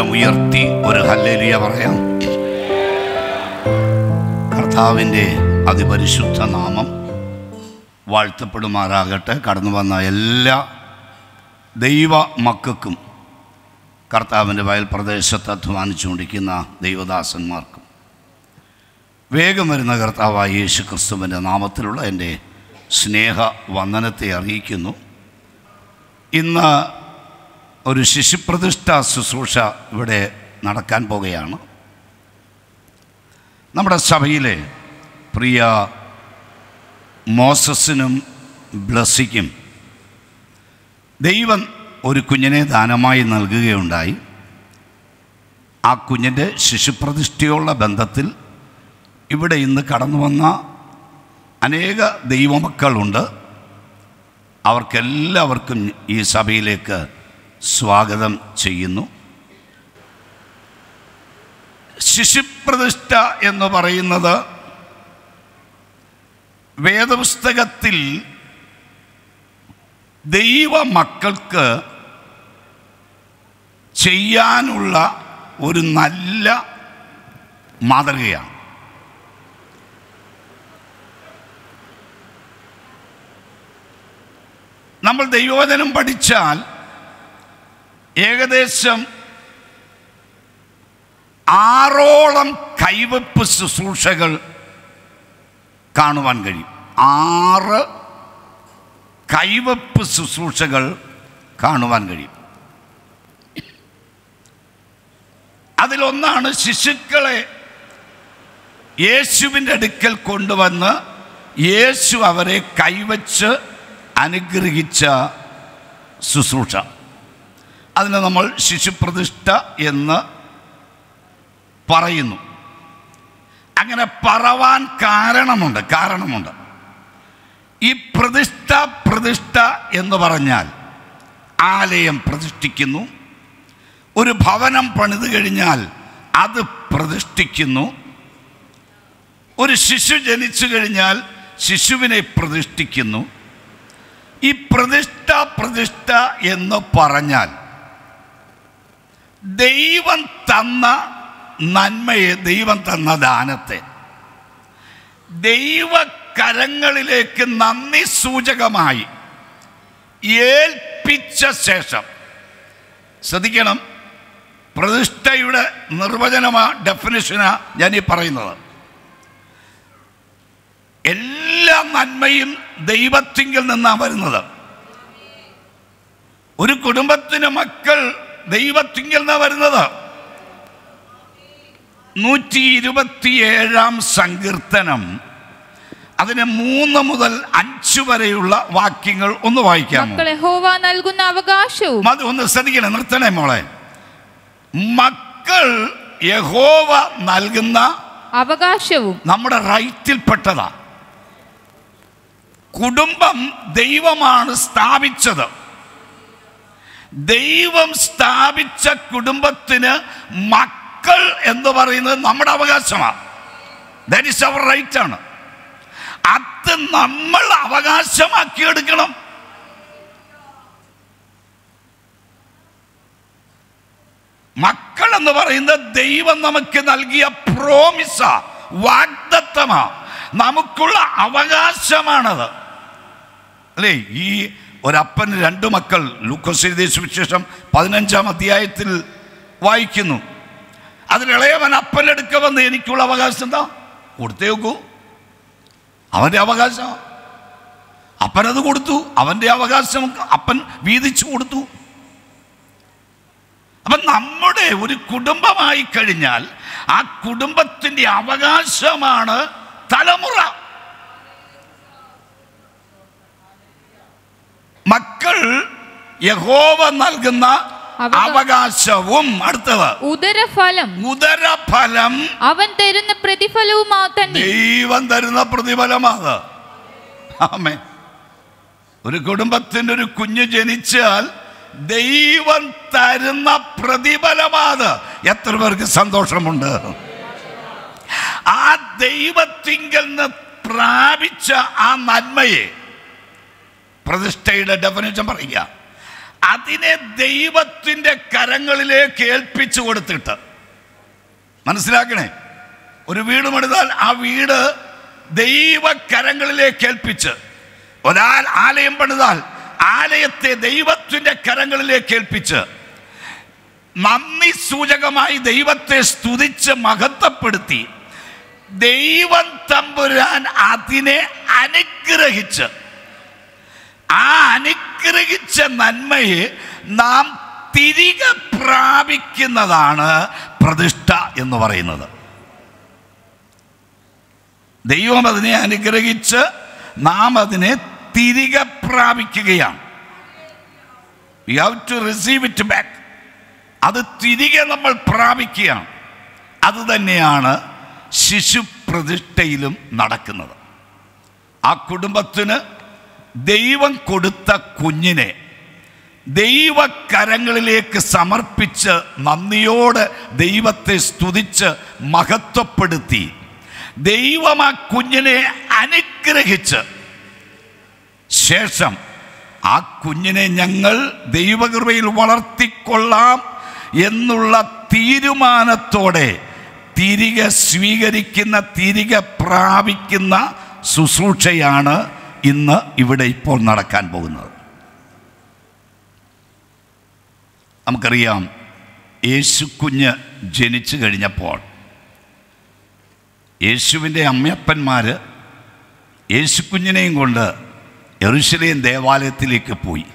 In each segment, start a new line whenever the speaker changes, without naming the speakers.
കരമുയർത്തി ഒരു ഹല്ലേലൂയ പറയാം. കർത്താവിൻ്റെ അതിപരിശുദ്ധ നാമം വാഴ്ത്തപ്പെടുമാറാകട്ടെ. കടന്നു വന്ന എല്ലാ ദൈവ മക്കൾക്കും, കർത്താവിൻ്റെ വയൽ പ്രദേശത്ത് അധ്വാനിച്ചുകൊണ്ടിരിക്കുന്ന ദൈവദാസന്മാർക്കും, വേഗം വരുന്ന കർത്താവായ യേശു ക്രിസ്തുവിൻ്റെ നാമത്തിലുള്ള എൻ്റെ സ്നേഹ വന്ദനത്തെ അറിയിക്കുന്നു. ഇന്ന് ഒരു ശിശുപ്രതിഷ്ഠ ശുശ്രൂഷ ഇവിടെ നടക്കാൻ പോകുകയാണ്. നമ്മുടെ സഭയിലെ പ്രിയ മോസസിനും ബ്ലസ്സിക്കും ദൈവം ഒരു കുഞ്ഞിനെ ദാനമായി നൽകുകയുണ്ടായി. ആ കുഞ്ഞിൻ്റെ ശിശുപ്രതിഷ്ഠയുള്ള ബന്ധത്തിൽ ഇവിടെ ഇന്ന് കടന്നു വന്ന അനേക ദൈവമക്കളുണ്ട്. അവർക്കെല്ലാവർക്കും ഈ സഭയിലേക്ക് സ്വാഗതം ചെയ്യുന്നു. ശിശുപ്രതിഷ്ഠ എന്ന് പറയുന്നത് വേദപുസ്തകത്തിൽ ദൈവമക്കൾക്ക് ചെയ്യാനുള്ള ഒരു നല്ല മാതൃകയാണ്. നമ്മൾ ദൈവവചനം പഠിച്ചാൽ ഏകദേശം 6 കൈവെപ്പ് ശുശ്രൂഷകൾ കാണുവാൻ കഴിയും. 6 കൈവെപ്പ് ശുശ്രൂഷകൾ കാണുവാൻ കഴിയും. അതിലൊന്നാണ് ശിശുക്കളെ യേശുവിൻ്റെ അടുക്കൽ കൊണ്ടുവന്ന് യേശു അവരെ കൈവച്ച് അനുഗ്രഹിച്ച ശുശ്രൂഷ. അതിനെ നമ്മൾ ശിശുപ്രതിഷ്ഠ എന്ന് പറയുന്നു. അങ്ങനെ പറവാൻ കാരണമുണ്ട്. ഈ പ്രതിഷ്ഠ എന്ന് പറഞ്ഞാൽ ആലയം പ്രതിഷ്ഠിക്കുന്നു, ഒരു ഭവനം പണിത് കഴിഞ്ഞാൽ അത് പ്രതിഷ്ഠിക്കുന്നു, ഒരു ശിശു ജനിച്ചു കഴിഞ്ഞാൽ ശിശുവിനെ പ്രതിഷ്ഠിക്കുന്നു. ഈ പ്രതിഷ്ഠ എന്ന് പറഞ്ഞാൽ ദൈവം തന്ന നന്മയെ, ദൈവം തന്ന ദാനത്തെ ദൈവകരങ്ങളിലേക്ക് നന്ദി സൂചകമായി ഏൽപ്പിച്ച ശേഷം, ശ്രദ്ധിക്കണം, പ്രതിഷ്ഠയുടെ ഡെഫിനിഷനാ ഞാൻ ഈ പറയുന്നത്. എല്ലാ നന്മയും ദൈവത്തിങ്കിൽ നിന്നാണ് വരുന്നത്. ഒരു കുടുംബത്തിന് മക്കൾ ദൈവത്തിങ്കിൽ നിന്നാണ് വരുന്നത്. 127 സങ്കീർത്തനം അതിന് 3 മുതൽ 5 വരെയുള്ള വാക്യങ്ങൾ ഒന്ന് വായിക്കാമോ?
യഹോവ നൽകുന്ന അവകാശവും.
അത് ഒന്ന് ശ്രദ്ധിക്കണം, നിർത്തണേ മോളെ. മക്കൾ യഹോവ നൽകുന്ന അവകാശവും നമ്മുടെ റൈറ്റിൽപ്പെട്ടതാ. കുടുംബം ദൈവമാണ് സ്ഥാപിച്ചത്. ദൈവം സ്ഥാപിച്ച കുടുംബത്തിന് മക്കൾ എന്ന് പറയുന്നത് നമ്മുടെ അവകാശമാണ്. ദാറ്റ് ഈസ് അവർ റൈറ്റ് ആണ്. അത് നമ്മൾ അവകാശമാക്കിയെടുക്കണം. മക്കൾ എന്ന് പറയുന്നത് ദൈവം നമുക്ക് നൽകിയ പ്രോമിസാ, വാഗ്ദത്തമാ, നമുക്കുള്ള അവകാശമാണത്. അല്ലേ? ഈ ഒരപ്പന് 2 മക്കൾ ലൂക്കോസ് എഴുതിയ സുവിശേഷം 15-ാം അധ്യായത്തിൽ വായിക്കുന്നു. അതിലിളയവൻ അപ്പനെടുക്ക വന്ന് എനിക്കുള്ള അവകാശം എന്താ കൊടുത്തേ നോക്കൂ. അവൻ്റെ അവകാശം അപ്പനത് കൊടുത്തു. അവൻ്റെ അവകാശം അപ്പൻ വീതിച്ചു കൊടുത്തു. അപ്പം നമ്മുടെ ഒരു കുടുംബമായി കഴിഞ്ഞാൽ ആ കുടുംബത്തിൻ്റെ അവകാശമാണ് തലമുറ. മക്കൾ യഹോവ നൽകുന്ന അവകാശവും, അടുത്തത് ഉദരഫലം,
അവൻ തരുന്ന പ്രതിഫലവുമാ തന്നെ.
ദൈവം തരുന്ന പ്രതിഫലമാണ്. ആമേൻ. ഒരു കുടുംബത്തിന് ഒരു കുഞ്ഞ് ജനിച്ചാൽ ദൈവം തരുന്ന പ്രതിഫലമാണ്. എത്ര പേർക്ക് സന്തോഷമുണ്ട്? ആ ദൈവത്തിങ്കൽ നിന്ന് പ്രാപിച്ച ആ നന്മയെ, പ്രതിഷ്ഠയുടെ ഡെഫിനിഷൻ പറയുക, അതിനെ ദൈവത്തിൻ്റെ കരങ്ങളിലേക്ക് ഏൽപ്പിച്ചു കൊടുത്തിട്ട്, മനസ്സിലാക്കണേ, ഒരു വീട് പണിതാൽ ആ വീട് ദൈവകരങ്ങളിലേക്ക് ഏൽപ്പിച്ച്, ആലയം പണിതാൽ ആലയത്തെ ദൈവത്തിൻ്റെ കരങ്ങളിലേക്ക് ഏൽപ്പിച്ച്, നന്ദി സൂചകമായി ദൈവത്തെ സ്തുതിച്ച് മഹത്വപ്പെടുത്തി ദൈവം തമ്പുരാൻ അതിനെ അനുഗ്രഹിച്ച്, ആ അനുഗ്രഹിച്ച നന്മയെ നാം തിരികെ പ്രാപിക്കുന്നതാണ് പ്രതിഷ്ഠ എന്ന് പറയുന്നത്. ദൈവം അതിനെ അനുഗ്രഹിച്ച് നാം അതിനെ തിരികെ പ്രാപിക്കുകയാണ്. We have to receive it back. അത് തിരികെ നമ്മൾ പ്രാപിക്കുകയാണ്. അത് തന്നെയാണ് ശിശു പ്രതിഷ്ഠയിലും നടക്കുന്നത്. ആ കുടുംബത്തിന് ദൈവം കൊടുത്ത കുഞ്ഞിനെ ദൈവകരങ്ങളിലേക്ക് സമർപ്പിച്ച് നന്ദിയോടെ ദൈവത്തെ സ്തുതിച്ച് മഹത്വപ്പെടുത്തി ദൈവം ആ കുഞ്ഞിനെ അനുഗ്രഹിച്ച് ശേഷം ആ കുഞ്ഞിനെ ഞങ്ങൾ ദൈവകൃപയിൽ വളർത്തിക്കൊള്ളാം എന്നുള്ള തീരുമാനത്തോടെ തിരികെ സ്വീകരിക്കുന്ന, തിരികെ പ്രാപിക്കുന്ന ശുശ്രൂഷയാണ് ഇന്ന് ഇവിടെ ഇപ്പോൾ നടക്കാൻ പോകുന്നത്. നമുക്കറിയാം, യേശു കുഞ്ഞ് ജനിച്ചു കഴിഞ്ഞപ്പോൾ യേശുവിൻ്റെ അമ്മയപ്പന്മാർ യേശു കുഞ്ഞിനെയും കൊണ്ട് യെരൂശലേം ദേവാലയത്തിലേക്ക് പോയി.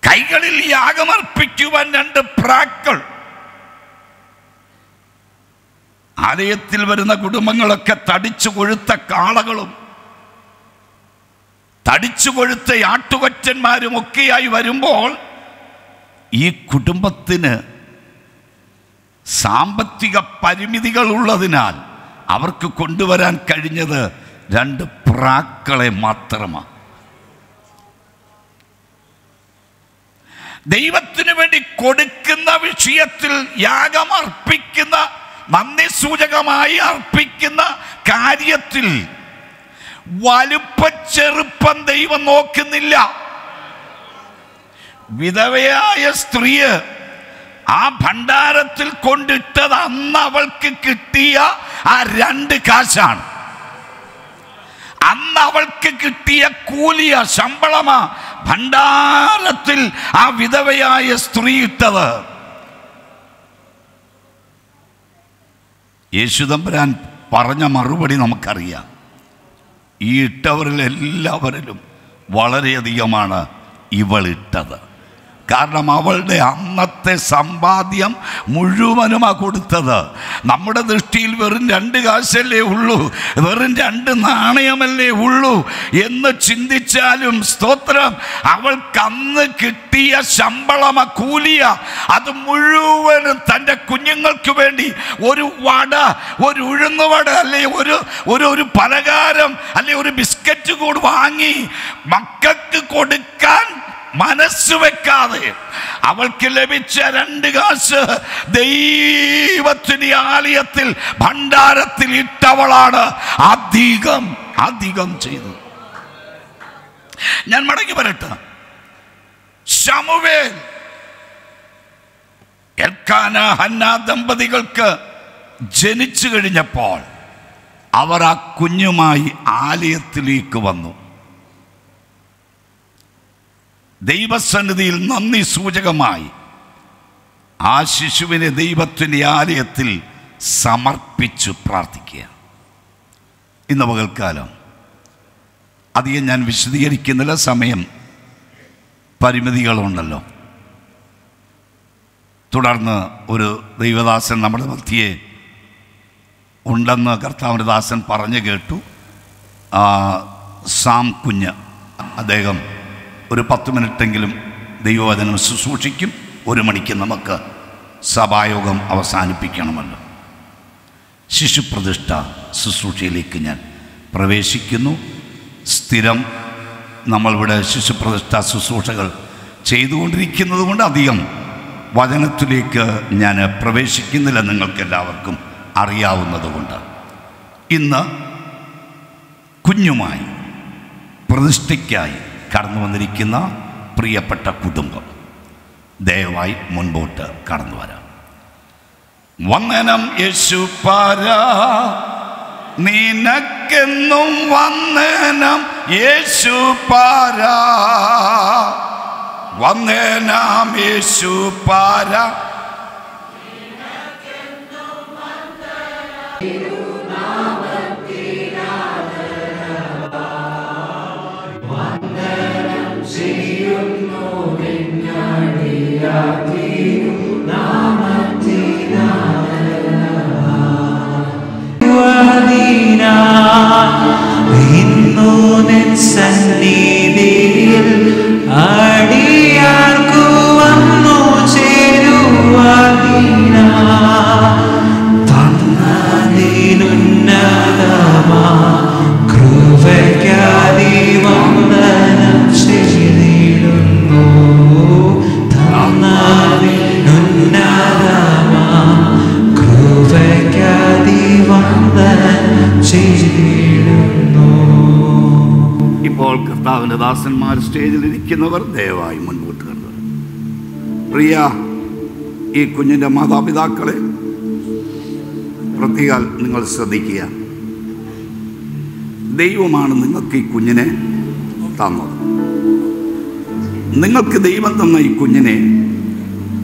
കൈകളിൽ യാഗമർപ്പിക്കുവാൻ 2 പ്രാക്കൾ. ആലയത്തിൽ വരുന്ന കുടുംബങ്ങളൊക്കെ തടിച്ചു കൊഴുത്ത കാളകളും തടിച്ചു കൊഴുത്ത ആട്ടുകൊറ്റന്മാരും ഒക്കെയായി വരുമ്പോൾ ഈ കുടുംബത്തിന് സാമ്പത്തിക പരിമിതികൾ ഉള്ളതിനാൽ അവർക്ക് കൊണ്ടുവരാൻ കഴിഞ്ഞത് 2 പ്രാക്കളെ മാത്രമാണ്. ദൈവത്തിന് വേണ്ടി കൊടുക്കുന്ന വിഷയത്തിൽ യാഗം അർപ്പിക്കുന്ന, നന്ദി സൂചകമായി അർപ്പിക്കുന്ന കാര്യത്തിൽ വലുപ്പ ചെറുപ്പം ദൈവം നോക്കുന്നില്ല. വിധവയായ സ്ത്രീയെ ആ ഭണ്ഡാരത്തിൽ കൊണ്ടിട്ടത് അന്ന് അവൾക്ക് കിട്ടിയ ആ 2 കാശാണ്. അന്ന് അവൾക്ക് കിട്ടിയ കൂലിയ ശമ്പളമാ ഭണ്ഡാരത്തിൽ ആ വിധവയായ സ്ത്രീ ഇട്ടത്. യേശുദമ്പുരാൻ പറഞ്ഞ മറുപടി നമുക്കറിയാം. ഈ ഇട്ടവരിൽ എല്ലാവരിലും വളരെയധികമാണ് ഇവളിട്ടത്. കാരണം അവളുടെ അന്നത്തെ സമ്പാദ്യം മുഴുവനുമാണ് കൊടുത്തത്. നമ്മുടെ ദൃഷ്ടിയിൽ വെറും 2 കാശല്ലേ ഉള്ളൂ, വെറും 2 നാണയമല്ലേ ഉള്ളൂ എന്ന് ചിന്തിച്ചാലും സ്തോത്രം, അവൾക്കന്ന് കിട്ടിയ ശമ്പളമ കൂലിയ അത് മുഴുവനും തൻ്റെ കുഞ്ഞുങ്ങൾക്ക് വേണ്ടി ഒരു വട, ഒരു ഉഴുന്നുവട, അല്ലെ ഒരു പലഹാരം, അല്ലെ ഒരു ബിസ്ക്കറ്റ് കൂടി വാങ്ങി മക്കൾക്ക് കൊടുക്കാൻ മനസ്സ് വെക്കാതെ അവൾക്ക് ലഭിച്ച 2 കാശ് ദൈവത്തിന്റെ ആലയത്തിൽ ഭണ്ഡാരത്തിൽ ഇട്ടവളാണ് അധികം ചെയ്തത്. ഞാൻ മടങ്ങി വരട്ടെ. ശമൂവേൽ, എൽക്കാന, ഹന്ന ദമ്പതികൾക്ക് ജനിച്ചു കഴിഞ്ഞപ്പോൾ അവർ ആ കുഞ്ഞുമായി ആലയത്തിലേക്ക് വന്നു. ദൈവസന്നിധിയിൽ നന്ദി സൂചകമായി ആ ശിശുവിനെ ദൈവത്തിൻ്റെ ആലയത്തിൽ സമർപ്പിച്ചു പ്രാർത്ഥിക്കുക. ഇന്ന് പകൽക്കാലം അധികം ഞാൻ വിശദീകരിക്കുന്നില്ല, സമയം പരിമിതികളുണ്ടല്ലോ. തുടർന്ന് ഒരു ദൈവദാസൻ നമ്മുടെ മധ്യേ ഉണ്ടെന്ന് കർത്താവിൻ്റെ ദാസൻ പറഞ്ഞു കേട്ടു. സാം കുഞ്ഞ്, അദ്ദേഹം ഒരു 10 മിനിറ്റെങ്കിലും ദൈവവചനം ശുശ്രൂഷിക്കും. 1 മണിക്ക് നമുക്ക് സഭായോഗം അവസാനിപ്പിക്കണമല്ലോ. ശിശുപ്രതിഷ്ഠ ശുശ്രൂഷയിലേക്ക് ഞാൻ പ്രവേശിക്കുന്നു. സ്ഥിരം നമ്മളിവിടെ ശിശുപ്രതിഷ്ഠ ശുശ്രൂഷകൾ ചെയ്തുകൊണ്ടിരിക്കുന്നത് കൊണ്ട് അധികം വചനത്തിലേക്ക് ഞാൻ പ്രവേശിക്കുന്നില്ല, നിങ്ങൾക്കെല്ലാവർക്കും അറിയാവുന്നതുകൊണ്ട്. ഇന്ന് കുഞ്ഞുമായി പ്രതിഷ്ഠയ്ക്കായി കടന്നു വന്നിരിക്കുന്ന പ്രിയപ്പെട്ട കുടുംബം ദയവായി മുൻപോട്ട് കടന്നു വരാം. വന്ദനം യേശുപാര, നിനക്കെന്നും വന്ദനം യേശുപാര, വന്ദനം യേശുപാര.
സന്നിധിയിൽ അടിയാർക്കു വന്നു ചേരുവാനീന തന്നതിനുന്നതമാ കൃപയ്ക്കാതി വന്ദനം ചെയ്തിടുന്നു. തന്നതിനുന്നതമാ കൃപയ്ക്കാതി വന്ദനം ചെയ്തിടുന്നു.
ഇപ്പോൾ കർത്താവിൻ്റെ ദാസന്മാർ സ്റ്റേജിൽ ഇരിക്കുന്നവർ ദയവായി മുൻപോട്ട് കണ്ടു. പ്രിയ ഈ കുഞ്ഞിൻ്റെ മാതാപിതാക്കളെ പ്രത്യേകം നിങ്ങൾ ശ്രദ്ധിക്കുക. ദൈവമാണ് നിങ്ങൾക്ക് ഈ കുഞ്ഞിനെ തന്നത്. നിങ്ങൾക്ക് ദൈവം തന്ന ഈ കുഞ്ഞിനെ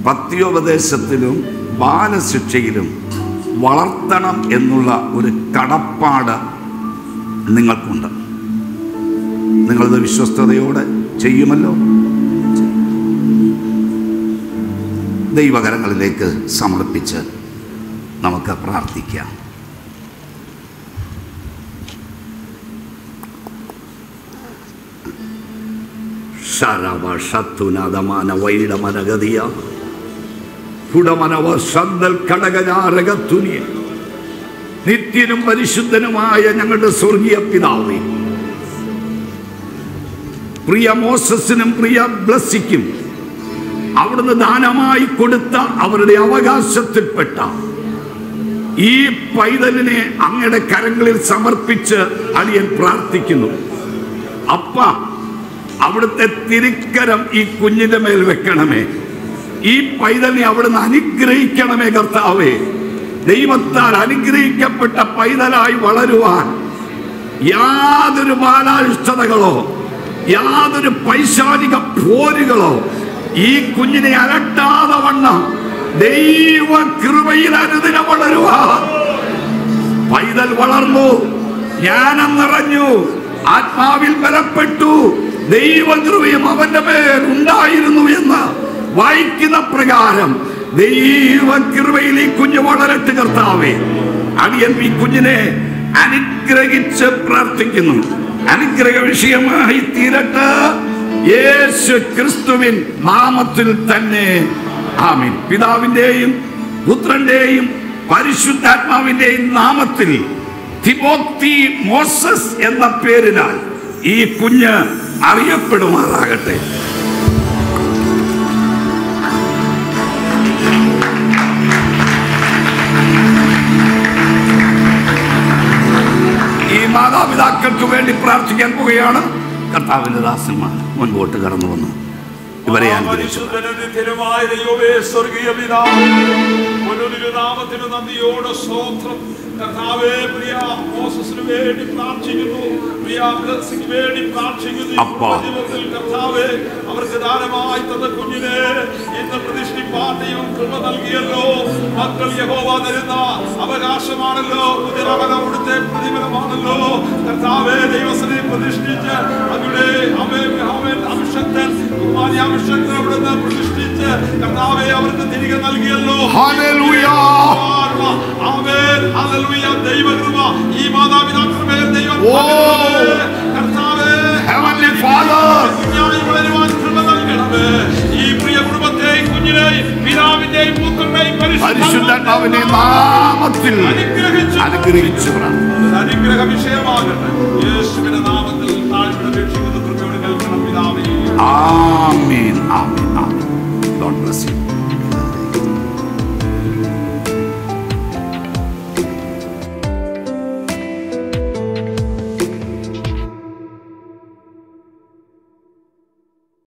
പത്യോപദേശത്തിലും ബാലശിക്ഷയിലും വളർത്തണം എന്നുള്ള ഒരു കടപ്പാട് നിങ്ങൾക്കുണ്ട്. നിങ്ങളത് വിശ്വസ്തയോടെ ചെയ്യുമല്ലോ. ദൈവകരങ്ങളിലേക്ക് സമർപ്പിച്ച് നമുക്ക് പ്രാർത്ഥിക്കാം. നിത്യനും പരിശുദ്ധനുമായ ഞങ്ങളുടെ സ്വർഗീയ പിതാവേ, പ്രിയ മോസസിനും പ്രിയ ബ്ലസ്സിക്കും അവിടുന്ന് ദാനമായി കൊടുത്ത അവരുടെ അവകാശത്തിൽപ്പെട്ട ഈ പൈതലിനെ അങ്ങയുടെ കരങ്ങളിൽ സമർപ്പിച്ച് അടിയൻ പ്രാർത്ഥിക്കുന്നു. അപ്പ, അവിടുത്തെ തിരുക്കരം ഈ കുഞ്ഞിന്റെ മേൽ വെക്കണമേ. ഈ പൈതലിനെ അവിടുന്ന് അനുഗ്രഹിക്കണമേ കർത്താവേ. ദൈവത്താൽ അനുഗ്രഹിക്കപ്പെട്ട പൈതലായി വളരുവാൻ യാതൊരു ബാലാരിഷ്ടതകളോ യാതൊരു പൈശാചിക പോരുകളോ ഈ കുഞ്ഞിനെ അലട്ടാതെ വണ്ണം ദൈവ കൃപയിൽ അനുദിനം വളരുവാൻ പൈതൽ വളർന്നു, ജ്ഞാനം നിറഞ്ഞു, ആത്മാവിൽ ബലപ്പെട്ടു, ദൈവകൃപയും അവന്റെ മേൽ ഉണ്ടായിരുന്നു എന്ന് വായിക്കുന്ന പ്രകാരം ദൈവകൃപയിൽ ഈ കുഞ്ഞ് വളരട്ടെ കർത്താവേ. അടിയൻ ഈ കുഞ്ഞിനെ അനുഗ്രഹിച്ച് പ്രാർത്ഥിക്കുന്നു. അനുഗ്രഹ വിഷയമായി തീരട്ടെ യേശു ക്രിസ്തുവിൻ നാമത്തിൽ തന്നെ, ആമീൻ. പിതാവിന്റെയും പുത്രന്റെയും പരിശുദ്ധാത്മാവിന്റെയും നാമത്തിൽ തിമോത്തി മോസസ് എന്ന പേരിനാൽ ഈ കുഞ്ഞ് അറിയപ്പെടുമാറാകട്ടെ. ഈ മാതാപിതാക്കൾക്ക് വേണ്ടി പ്രാർത്ഥിക്കാൻ പോവുകയാണ്. കർത്താവിന്റെ ദാസന്മാർ മുൻപോട്ട് കടന്നു വന്നു ഇവരെ അനുഗ്രഹിച്ചു.
നന്ദിയോടെ സ്തോത്രം കർത്താവേ. പ്രിയ മോസസിന് വേണ്ടി പ്രാർത്ഥിക്കുന്നു, പ്രിയ ബ്ലെസ്സിക്ക് വേണ്ടി പ്രാർത്ഥിക്കുന്നു. കർത്താവേ, അവർക്ക് ദാനമായി തന്ന കുഞ്ഞിനെ ഇന്ന് പ്രതിഷ്ഠിപ്പാൻ ദൈവം കൃപ നൽകിയല്ലോ. മക്കൾ യഹോവ തരുന്ന അവകാശമാണല്ലോ, ഉദരവന അവിടുത്തെ പ്രതിഫലമാണല്ലോ. കർത്താവേ, ദൈവസനെ പ്രതിഷ്ഠിച്ച് അവരുടെ അഭിഷക്തൻ അഭിഷക്തൻ അവിടുന്ന് പ്രതിഷ്ഠിച്ച് കർത്താവെ അവർക്ക് തിരികെ നൽകിയല്ലോ. ദൈവകൃപ ഈ മാതാപിതാക്കളുടെ ദൈവം കർത്താവേ വളരുവാൻ കൃപ നൽകണമേ. ഈ പ്രിയ കുടുംബത്തെയും കുഞ്ഞിനെയും പിതാവിന്റെയും പുത്രന്റെയും പരിശുദ്ധാത്മാവിന്റെ നാമത്തിൽ അനുഗ്രഹിച്ചു അനുഗ്രഹ വിഷയമാകട്ടെ. യേശുവിന്റെ നാമത്തിൽ താഴ്മ കൃപയോട് കേൾക്കണം പിതാവേ.
ആമേൻ ആമേൻ ആമേൻ. God bless you.